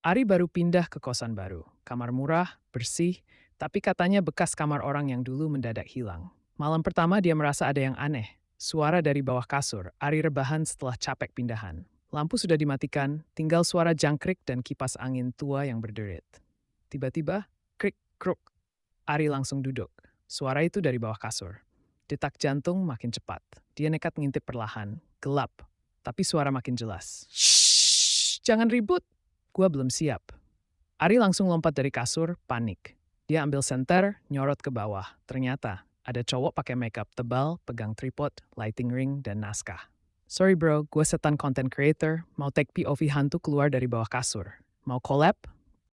Ari baru pindah ke kosan baru. Kamar murah, bersih, tapi katanya bekas kamar orang yang dulu mendadak hilang. Malam pertama dia merasa ada yang aneh. Suara dari bawah kasur, Ari rebahan setelah capek pindahan. Lampu sudah dimatikan, tinggal suara jangkrik dan kipas angin tua yang berderit. Tiba-tiba, krik kruk, Ari langsung duduk. Suara itu dari bawah kasur. Detak jantung makin cepat. Dia nekat ngintip perlahan, gelap, tapi suara makin jelas. Shh, jangan ribut. Gua belum siap. Ari langsung lompat dari kasur, panik. Dia ambil senter, nyorot ke bawah. Ternyata ada cowok pakai makeup tebal, pegang tripod, lighting ring, dan naskah. Sorry bro, gue setan content creator, mau take POV hantu keluar dari bawah kasur. Mau collab?